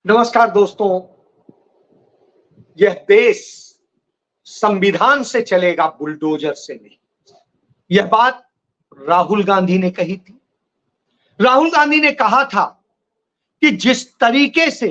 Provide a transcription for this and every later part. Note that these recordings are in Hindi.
नमस्कार दोस्तों। यह देश संविधान से चलेगा, बुलडोजर से नहीं। यह बात राहुल गांधी ने कही थी। राहुल गांधी ने कहा था कि जिस तरीके से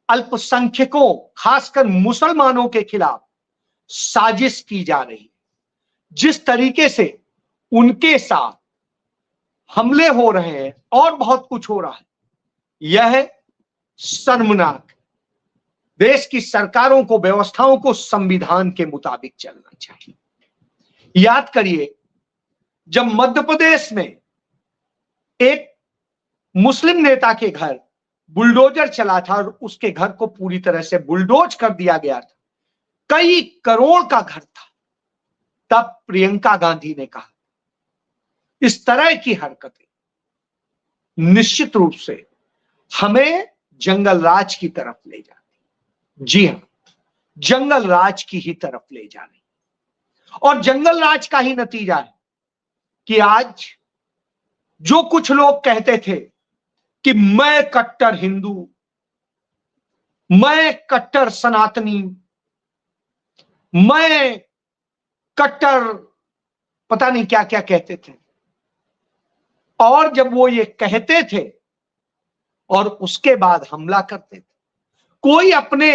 अल्पसंख्यकों, खासकर मुसलमानों के खिलाफ साजिश की जा रही है, जिस तरीके से उनके साथ हमले हो रहे हैं और बहुत कुछ हो रहा है, यह शर्मनाक। देश की सरकारों को, व्यवस्थाओं को संविधान के मुताबिक चलना चाहिए। याद करिए, जब मध्य प्रदेश में एक मुस्लिम नेता के घर बुलडोजर चला था और उसके घर को पूरी तरह से बुलडोज कर दिया गया था, कई करोड़ का घर था, तब प्रियंका गांधी ने कहा इस तरह की हरकतें निश्चित रूप से हमें जंगल राज की तरफ ले जाती। जी हां, जंगल राज की ही तरफ ले जा रही, और जंगल राज का ही नतीजा है कि आज जो कुछ लोग कहते थे कि मैं कट्टर हिंदू, मैं कट्टर सनातनी, मैं कट्टर पता नहीं क्या क्या कहते थे, और जब वो ये कहते थे और उसके बाद हमला करते थे, कोई अपने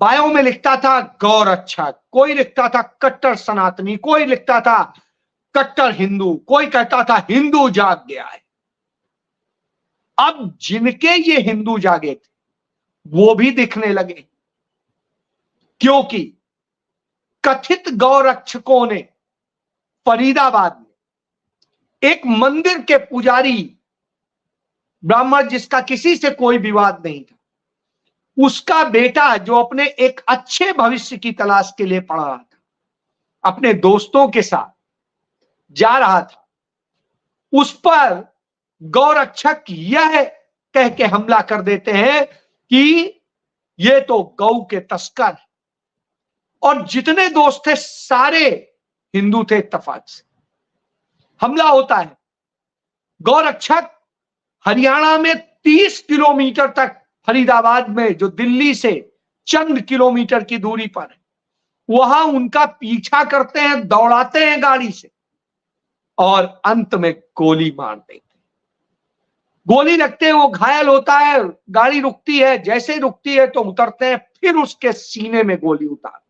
बायो में लिखता था गौरक्षक, कोई लिखता था कट्टर सनातनी, कोई लिखता था कट्टर हिंदू, कोई कहता था हिंदू जाग गया है। अब जिनके ये हिंदू जागे थे वो भी दिखने लगे, क्योंकि कथित गौरक्षकों ने फरीदाबाद में एक मंदिर के पुजारी ब्राह्मण, जिसका किसी से कोई विवाद नहीं था, उसका बेटा जो अपने एक अच्छे भविष्य की तलाश के लिए पढ़ रहा था, अपने दोस्तों के साथ जा रहा था, उस पर गौरक्षक यह कह के हमला कर देते हैं कि ये तो गौ के तस्कर, और जितने दोस्त थे सारे हिंदू थे। इत्तेफाक से हमला होता है। गौरक्षक हरियाणा में 30 किलोमीटर तक, फरीदाबाद में जो दिल्ली से चंद किलोमीटर की दूरी पर है, वहां उनका पीछा करते हैं, दौड़ाते हैं गाड़ी से, और अंत में गोली मार देते हैं। गोली लगते हैं, वो घायल होता है, गाड़ी रुकती है, जैसे ही रुकती है तो उतरते हैं, फिर उसके सीने में गोली उतारते।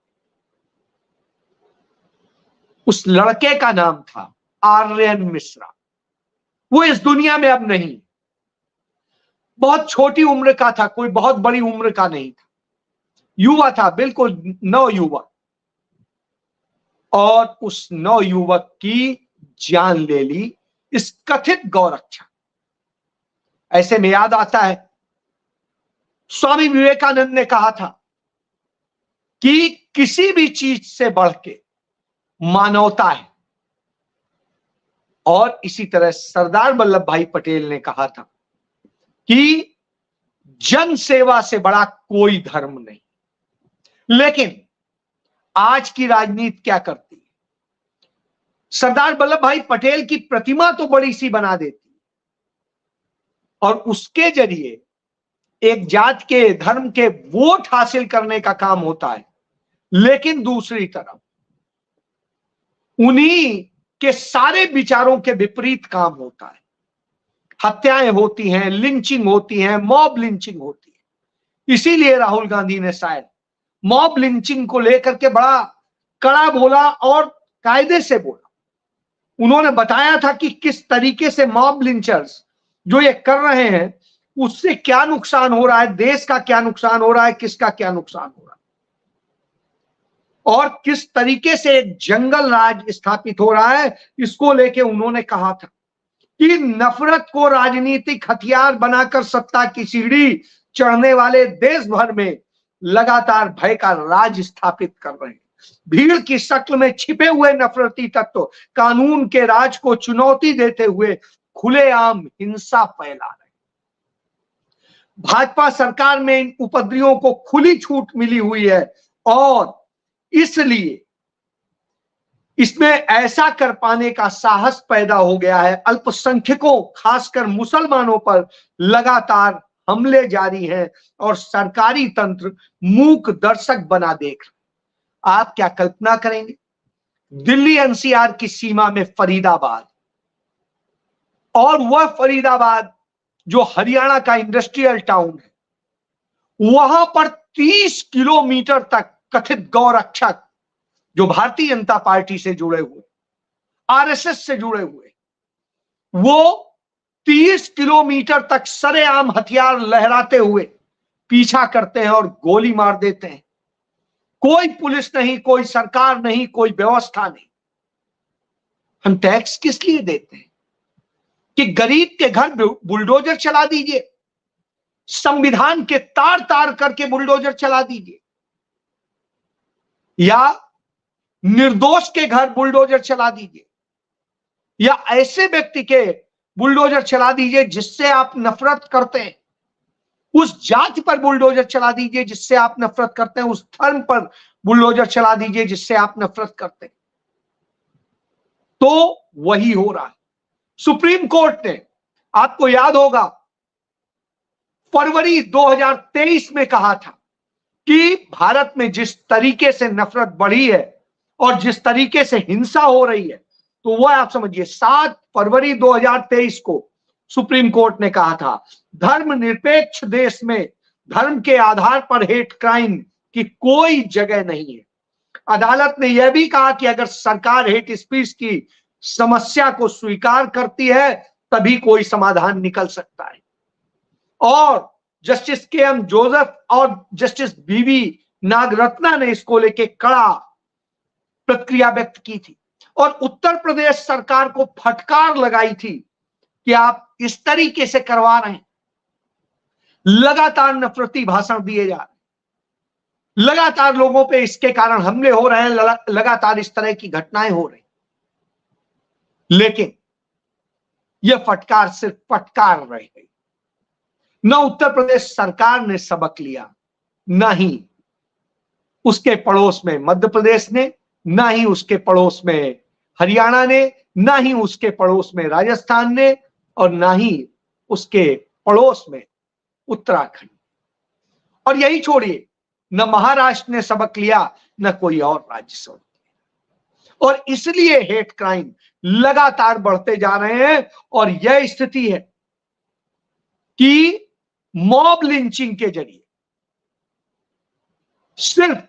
उस लड़के का नाम था आर्यन मिश्रा। वो इस दुनिया में अब नहीं। बहुत छोटी उम्र का था, कोई बहुत बड़ी उम्र का नहीं था, युवा था, बिल्कुल नवयुवक, और उस नवयुवक की जान ले ली इस कथित गौरक्षक। ऐसे में याद आता है, स्वामी विवेकानंद ने कहा था कि किसी भी चीज से बढ़ के मानवता है, और इसी तरह सरदार वल्लभ भाई पटेल ने कहा था कि जन सेवा से बड़ा कोई धर्म नहीं। लेकिन आज की राजनीति क्या करती है? सरदार वल्लभ भाई पटेल की प्रतिमा तो बड़ी सी बना देती, और उसके जरिए एक जात के, धर्म के वोट हासिल करने का काम होता है। लेकिन दूसरी तरफ उन्हीं के सारे विचारों के विपरीत काम होता है। हत्याएं होती हैं, लिंचिंग होती हैं, मॉब लिंचिंग होती है। इसीलिए राहुल गांधी ने शायद मॉब लिंचिंग को लेकर के बड़ा कड़ा बोला और कायदे से बोला। उन्होंने बताया था कि किस तरीके से मॉब लिंचर्स जो ये कर रहे हैं, उससे क्या नुकसान हो रहा है, देश का क्या नुकसान हो रहा है, किसका क्या नुकसान हो रहा है, और किस तरीके से एक जंगल राज स्थापित हो रहा है। इसको लेके उन्होंने कहा था कि नफरत को राजनीतिक हथियार बनाकर सत्ता की सीढ़ी चढ़ने वाले देश भर में लगातार भय का राज स्थापित कर रहे हैं। भीड़ की शक्ल में छिपे हुए नफरती तत्व कानून के राज को चुनौती देते हुए खुलेआम हिंसा फैला रहे हैं। भाजपा सरकार में इन उपद्रवियों को खुली छूट मिली हुई है, और इसलिए इसमें ऐसा कर पाने का साहस पैदा हो गया है। अल्पसंख्यकों, खासकर मुसलमानों पर लगातार हमले जारी हैं और सरकारी तंत्र मूक दर्शक बना देख रहा। आप क्या कल्पना करेंगे, दिल्ली एनसीआर की सीमा में फरीदाबाद, और वह फरीदाबाद जो हरियाणा का इंडस्ट्रियल टाउन है, वहां पर 30 किलोमीटर तक कथित गौरक्षक जो भारतीय जनता पार्टी से जुड़े हुए, आरएसएस से जुड़े हुए, वो 30 किलोमीटर तक सरेआम हथियार लहराते हुए पीछा करते हैं और गोली मार देते हैं। कोई पुलिस नहीं, कोई सरकार नहीं, कोई व्यवस्था नहीं। हम टैक्स किस लिए देते हैं? कि गरीब के घर बुलडोजर चला दीजिए, संविधान के तार तार करके बुलडोजर चला दीजिए, या निर्दोष के घर बुलडोजर चला दीजिए, या ऐसे व्यक्ति के बुलडोजर चला दीजिए जिससे आप नफरत करते हैं, उस जाति पर बुलडोजर चला दीजिए जिससे आप नफरत करते हैं, उस धर्म पर बुलडोजर चला दीजिए जिससे आप नफरत करते हैं। तो वही हो रहा है। सुप्रीम कोर्ट ने, आपको याद होगा, फरवरी 2023 में कहा था कि भारत में जिस तरीके से नफरत बढ़ी है और जिस तरीके से हिंसा हो रही है, तो वह आप समझिए 7 फरवरी 2023 को सुप्रीम कोर्ट ने कहा था, धर्मनिरपेक्ष देश में धर्म के आधार पर हेट क्राइम की कोई जगह नहीं है। अदालत ने यह भी कहा कि अगर सरकार हेट स्पीच की समस्या को स्वीकार करती है तभी कोई समाधान निकल सकता है। और जस्टिस के.एम. जोसेफ और जस्टिस बी.वी. नागरत्ना ने इसको लेके कड़ा प्रतिक्रिया व्यक्त की थी और उत्तर प्रदेश सरकार को फटकार लगाई थी कि आप इस तरीके से करवा रहे हैं। लगातार नफरती भाषण दिए जा रहे हैं, लगातार लोगों पे इसके कारण हमले हो रहे हैं, लगातार इस तरह की घटनाएं हो रही, लेकिन यह फटकार सिर्फ फटकार रह गई। न उत्तर प्रदेश सरकार ने सबक लिया, न ही उसके पड़ोस में मध्य प्रदेश ने, न ही उसके पड़ोस में हरियाणा ने, न ही उसके पड़ोस में राजस्थान ने, और न ही उसके पड़ोस में उत्तराखंड। और यही छोड़िए, न महाराष्ट्र ने सबक लिया, न कोई और राज्य सबक लिया। और इसलिए हेट क्राइम लगातार बढ़ते जा रहे हैं। और यह स्थिति है कि मॉब लिंचिंग के जरिए सिर्फ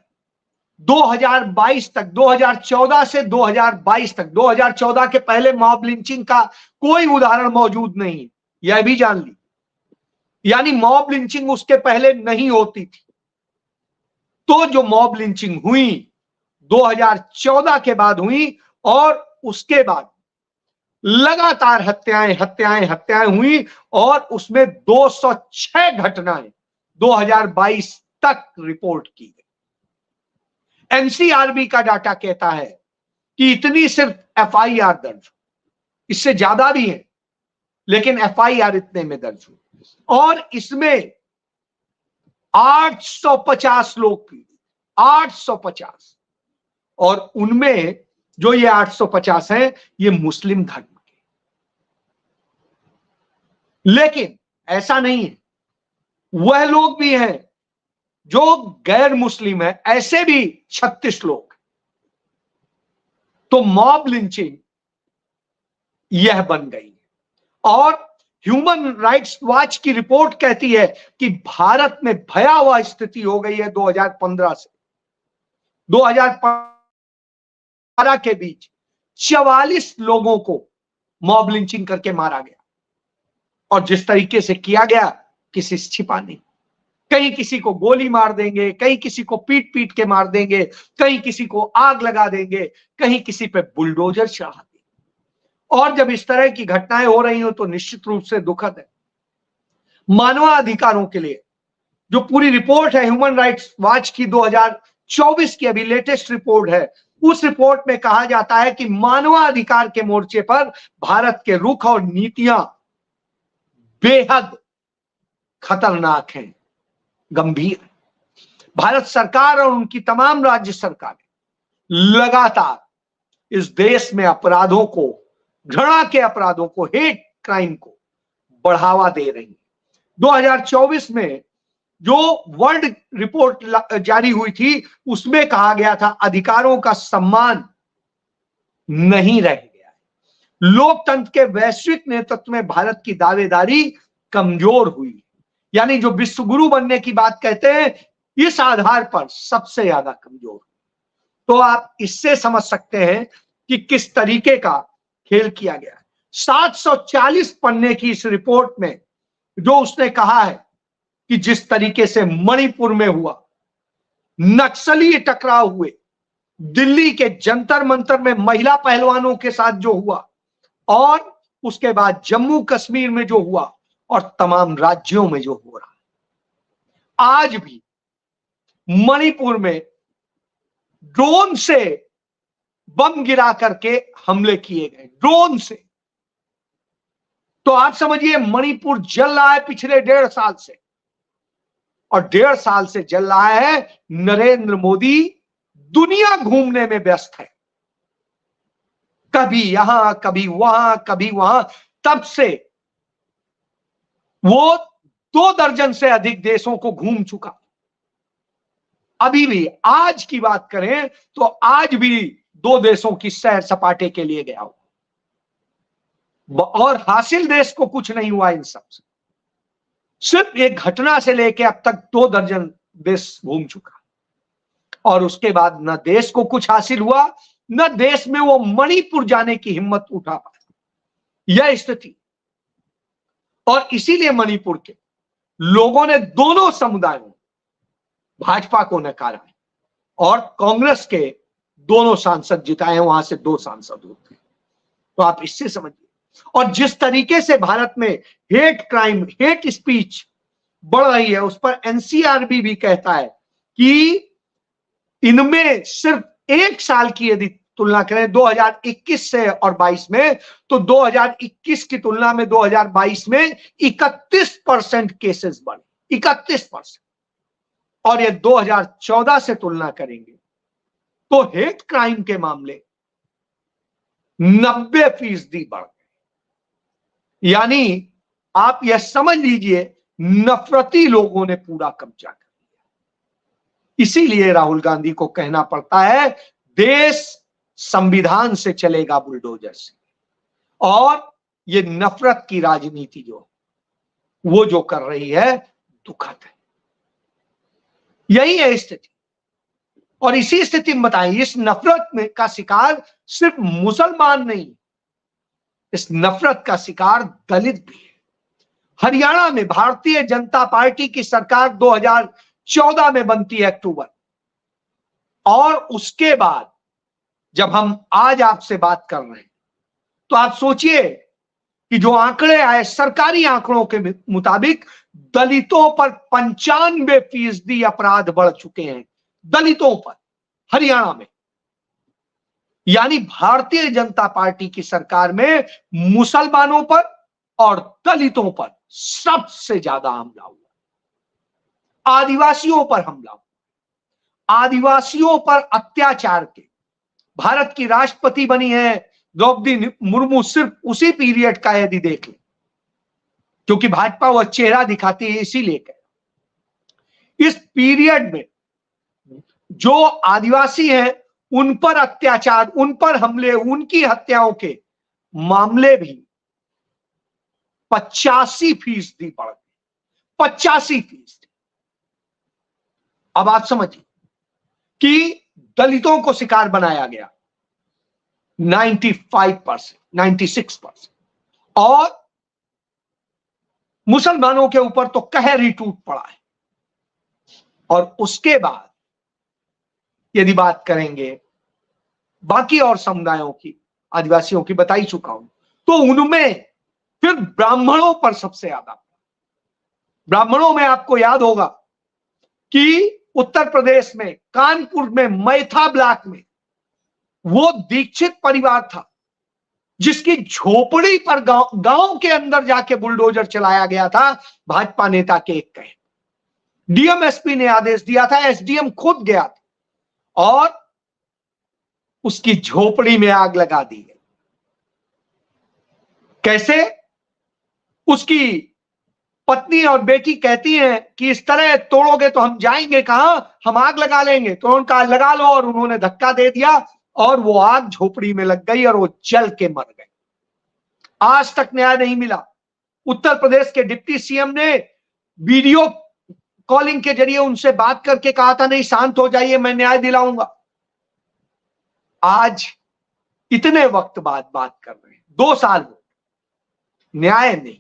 2022 तक, 2014 से 2022 तक, 2014 के पहले मॉब लिंचिंग का कोई उदाहरण मौजूद नहीं है, यह भी जान ली। यानी मॉब लिंचिंग उसके पहले नहीं होती थी। तो जो मॉब लिंचिंग हुई 2014 के बाद हुई, और उसके बाद लगातार हत्याएं हुई, और उसमें 206 घटनाएं 2022 तक रिपोर्ट की गई। एनसीआरबी का डाटा कहता है कि इतनी सिर्फ एफआईआर दर्ज, इससे ज्यादा भी है, लेकिन एफआईआर इतने में दर्ज हुई, और इसमें 850 लोग पीड़ित, 850, और उनमें जो ये 850 हैं, ये मुस्लिम धर्म के। लेकिन ऐसा नहीं है, वह लोग भी हैं जो गैर मुस्लिम है, ऐसे भी 36 लोग। तो मॉब लिंचिंग यह बन गई। और ह्यूमन राइट्स वॉच की रिपोर्ट कहती है कि भारत में भयावह स्थिति हो गई है 2015 से 2012 के बीच 44 लोगों को मॉब लिंचिंग करके मारा गया, और जिस तरीके से किया गया किसी से छिपा नहीं। कहीं किसी को गोली मार देंगे, कहीं किसी को पीट पीट के मार देंगे, कहीं किसी को आग लगा देंगे, कहीं किसी पे बुलडोजर चढ़ा देंगे। और जब इस तरह की घटनाएं हो रही हो तो निश्चित रूप से दुखद है। मानवाधिकारों के लिए जो पूरी रिपोर्ट है ह्यूमन राइट्स वॉच की 2024 की अभी लेटेस्ट रिपोर्ट है, उस रिपोर्ट में कहा जाता है कि मानवाधिकार के मोर्चे पर भारत के रुख और नीतियां बेहद खतरनाक हैं, गंभीर। भारत सरकार और उनकी तमाम राज्य सरकारें लगातार इस देश में अपराधों को, घृणा के अपराधों को, हेट क्राइम को बढ़ावा दे रही हैं, 2024 में जो वर्ल्ड रिपोर्ट जारी हुई थी उसमें कहा गया था अधिकारों का सम्मान नहीं रह गया है। लोकतंत्र के वैश्विक नेतृत्व में भारत की दावेदारी कमजोर हुई, यानी जो विश्व गुरु बनने की बात कहते हैं इस आधार पर सबसे ज्यादा कमजोर। तो आप इससे समझ सकते हैं कि किस तरीके का खेल किया गया है। 740 पन्ने की इस रिपोर्ट में जो उसने कहा है कि जिस तरीके से मणिपुर में हुआ, नक्सली टकराव हुए, दिल्ली के जंतर मंतर में महिला पहलवानों के साथ जो हुआ, और उसके बाद जम्मू कश्मीर में जो हुआ, और तमाम राज्यों में जो हो रहा है। आज भी मणिपुर में ड्रोन से बम गिरा करके हमले किए गए, ड्रोन से। तो आप समझिए मणिपुर जल रहा है पिछले 1.5 साल से, और 1.5 साल से जल रहा है। नरेंद्र मोदी दुनिया घूमने में व्यस्त है, कभी यहां कभी वहां कभी वहां। तब से वो 2 दर्जन से अधिक देशों को घूम चुका। अभी भी आज की बात करें तो आज भी 2 देशों की सैर सपाटे के लिए गया हो, और हासिल देश को कुछ नहीं हुआ इन सब से। सिर्फ एक घटना से लेकर अब तक 2 दर्जन देश घूम चुका, और उसके बाद न देश को कुछ हासिल हुआ, न देश में वो मणिपुर जाने की हिम्मत उठा पाया। यह स्थिति, और इसीलिए मणिपुर के लोगों ने दोनों समुदायों, भाजपा को नकारा है, और कांग्रेस के दोनों सांसद जिताए हैं, वहां से 2 सांसद होते हैं। तो आप इससे समझिए। और जिस तरीके से भारत में हेट क्राइम, हेट स्पीच बढ़ रही है, उस पर एनसीआरबी भी कहता है कि इनमें सिर्फ 1 साल की यदि तुलना करें 2021 से और 22 में, तो 2021 की तुलना में 2022 में 31% केसेस बढ़े, 31%। और ये 2014 से तुलना करेंगे तो हेट क्राइम के मामले 90% बढ़ गए। यानी आप यह समझ लीजिए नफरती लोगों ने पूरा कब्जा कर लिया। इसीलिए राहुल गांधी को कहना पड़ता है देश संविधान से चलेगा बुलडोजर से। और ये नफरत की राजनीति जो वो जो कर रही है दुखद है। यही है स्थिति। और इसी स्थिति में बताएं, इस नफरत में का शिकार सिर्फ मुसलमान नहीं, इस नफरत का शिकार दलित भी है। हरियाणा में भारतीय जनता पार्टी की सरकार 2014 में बनती है अक्टूबर, और उसके बाद जब हम आज आपसे बात कर रहे हैं तो आप सोचिए कि जो आंकड़े आए सरकारी आंकड़ों के मुताबिक दलितों पर 95% अपराध बढ़ चुके हैं, दलितों पर हरियाणा में। यानी भारतीय जनता पार्टी की सरकार में मुसलमानों पर और दलितों पर सबसे ज्यादा हमला हुआ, आदिवासियों पर हमला हुआ। आदिवासियों पर अत्याचार के भारत की राष्ट्रपति बनी है द्रौपदी मुर्मू सिर्फ उसी पीरियड का यदि देख ले, क्योंकि भाजपा वह चेहरा दिखाती है इसीलिए कह। इस पीरियड में जो आदिवासी हैं उन पर अत्याचार, उन पर हमले, उनकी हत्याओं के मामले भी 85% बढ़ गए, 85%। अब आप समझिए कि दलितों को शिकार बनाया गया 95%, 96%, और मुसलमानों के ऊपर तो कहर ही टूट पड़ा है। और उसके बाद यदि बात करेंगे बाकी और समुदायों की, आदिवासियों की बता ही चुका हूं, तो उनमें फिर ब्राह्मणों पर सबसे ज्यादा। ब्राह्मणों में आपको याद होगा कि उत्तर प्रदेश में कानपुर में मैथा ब्लॉक में वो दीक्षित परिवार था जिसकी झोपड़ी पर गांव के अंदर जाके बुलडोजर चलाया गया था भाजपा नेता के एक कहे। डीएमएसपी ने आदेश दिया था, एसडीएम खुद गया था और उसकी झोपड़ी में आग लगा दी गई। कैसे? उसकी पत्नी और बेटी कहती हैं कि इस तरह तोड़ोगे तो हम जाएंगे कहां, हम आग लगा लेंगे। तो उन्होंने कहा लगा लो, और उन्होंने धक्का दे दिया और वो आग झोपड़ी में लग गई और वो जल के मर गए। आज तक न्याय नहीं मिला। उत्तर प्रदेश के डिप्टी सीएम ने वीडियो कॉलिंग के जरिए उनसे बात करके कहा था नहीं शांत हो जाइए, मैं न्याय दिलाऊंगा। आज इतने वक्त बाद बात कर रहे हैं, 2 साल हो, न्याय नहीं।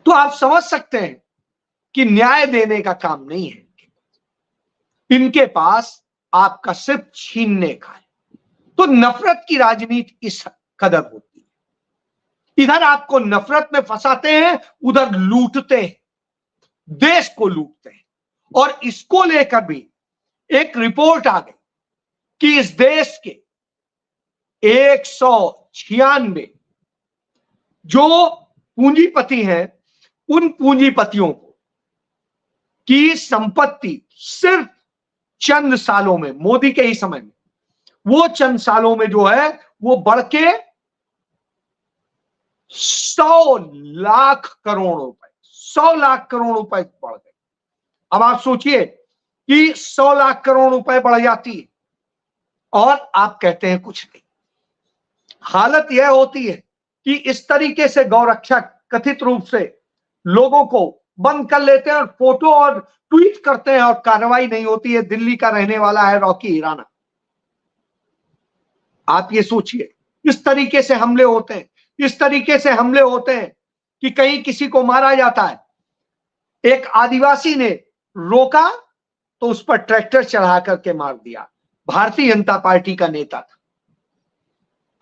तो आप समझ सकते हैं कि न्याय देने का काम नहीं है इनके पास, आपका सिर्फ छीनने का है। तो नफरत की राजनीति इस कदर होती है। इधर आपको नफरत में फंसाते हैं, उधर लूटते हैं, देश को लूटते हैं। और इसको लेकर भी एक रिपोर्ट आ गई कि इस देश के 196 जो पूंजीपति हैं, उन पूंजीपतियों को की संपत्ति सिर्फ चंद सालों में, मोदी के ही समय में, वो चंद सालों में जो है वो बढ़ के 100 लाख करोड़ रुपए, 100 लाख करोड़ रुपए बढ़ गए। अब आप सोचिए कि 100 लाख करोड़ रुपए बढ़ जाती है और आप कहते हैं कुछ नहीं। हालत यह होती है कि इस तरीके से गौरक्षक कथित रूप से लोगों को बंद कर लेते हैं और फोटो और ट्वीट करते हैं और कार्रवाई नहीं होती है। दिल्ली का रहने वाला है रॉकी हिराना। आप ये सोचिए, इस तरीके से हमले होते हैं, इस तरीके से हमले होते हैं कि कहीं किसी को मारा जाता है। एक आदिवासी ने रोका तो उस पर ट्रैक्टर चढ़ा करके मार दिया। भारतीय जनता पार्टी का नेता था।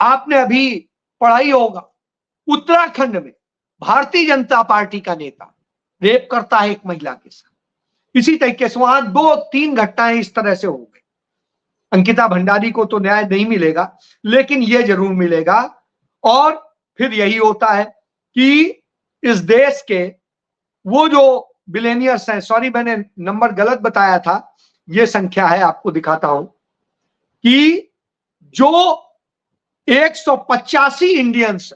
आपने अभी पढ़ा ही होगा, उत्तराखंड में भारतीय जनता पार्टी का नेता रेप करता है एक महिला के साथ। इसी तरीके से वहां 2-3 घटनाएं इस तरह से हो गई। अंकिता भंडारी को तो न्याय नहीं मिलेगा, लेकिन यह जरूर मिलेगा। और फिर यही होता है कि इस देश के वो जो बिलियनियर्स हैं, सॉरी मैंने नंबर गलत बताया था, यह संख्या है, आपको दिखाता हूं कि जो 185 इंडियंस,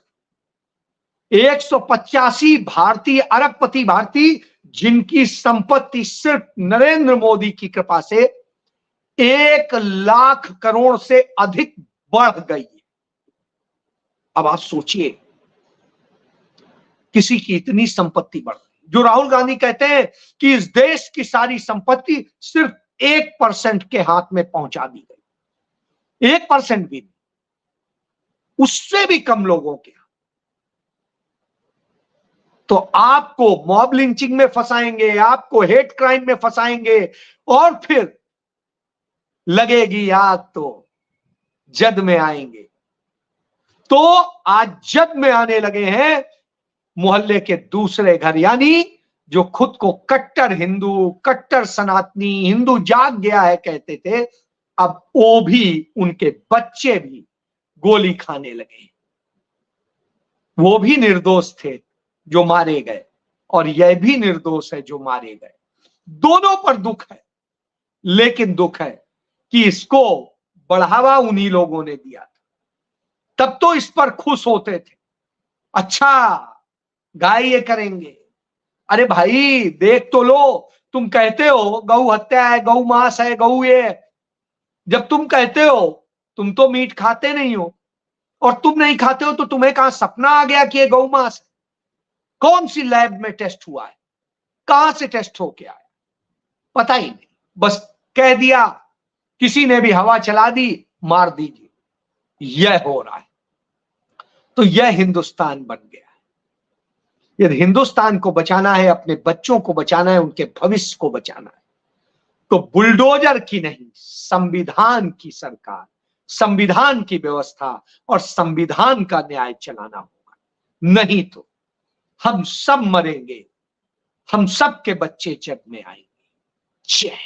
185 भारतीय, अरबपति भारतीय, जिनकी संपत्ति सिर्फ नरेंद्र मोदी की कृपा से 1 लाख करोड़ से अधिक बढ़ गई है। अब आप सोचिए, किसी की इतनी संपत्ति बढ़ गई। जो राहुल गांधी कहते हैं कि इस देश की सारी संपत्ति सिर्फ 1% के हाथ में पहुंचा दी गई, 1% भी नहीं, उससे भी कम लोगों के। तो आपको मॉब लिंचिंग में फंसाएंगे, आपको हेट क्राइम में फंसाएंगे, और फिर लगेगी आग तो जद में आएंगे। तो आज जद में आने लगे हैं मोहल्ले के दूसरे घर, यानी जो खुद को कट्टर हिंदू, कट्टर सनातनी, हिंदू जाग गया है कहते थे, अब वो भी, उनके बच्चे भी गोली खाने लगे। वो भी निर्दोष थे जो मारे गए, और यह भी निर्दोष है जो मारे गए। दोनों पर दुख है, लेकिन दुख है कि इसको बढ़ावा उन्हीं लोगों ने दिया था। तब तो इस पर खुश होते थे, अच्छा गाय ये करेंगे। अरे भाई देख तो लो, तुम कहते हो गौ हत्या है, गौ मांस है, गौ ये, जब तुम कहते हो, तुम तो मीट खाते नहीं हो, और तुम नहीं खाते हो तो तुम्हें कहां सपना आ गया कि ये गौ मांस है? कौन सी लैब में टेस्ट हुआ है, कहां से टेस्ट होके आया, पता ही नहीं, बस कह दिया, किसी ने भी हवा चला दी, मार दीजिए। यह हो रहा है। तो यह हिंदुस्तान बन गया है। यदि हिंदुस्तान को बचाना है, अपने बच्चों को बचाना है, उनके भविष्य को बचाना है, तो बुलडोजर की नहीं, संविधान की सरकार, संविधान की व्यवस्था और संविधान का न्याय चलाना होगा। नहीं तो हम सब मरेंगे, हम सब के बच्चे जग में आएंगे। जय